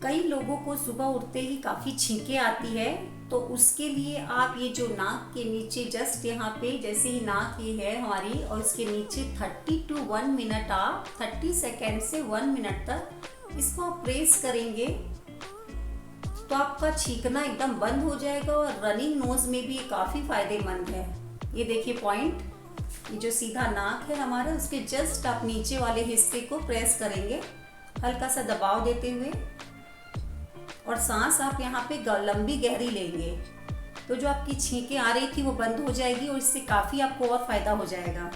कई लोगों को सुबह उठते ही काफ़ी छींकें आती है, तो उसके लिए आप ये जो नाक के नीचे जस्ट यहाँ पे जैसे ही नाक ये है हमारी और इसके नीचे 30 to 1 मिनट आप 30 सेकेंड से 1 मिनट तक इसको आप प्रेस करेंगे तो आपका छींकना एकदम बंद हो जाएगा और रनिंग नोज में भी ये काफ़ी फायदेमंद है। ये देखिए पॉइंट, ये जो सीधा नाक है हमारा उसके जस्ट आप नीचे वाले हिस्से को प्रेस करेंगे हल्का सा दबाव देते हुए और सांस आप यहाँ पे लंबी गहरी लेंगे तो जो आपकी छींकें आ रही थी वो बंद हो जाएगी और इससे काफ़ी आपको और फायदा हो जाएगा।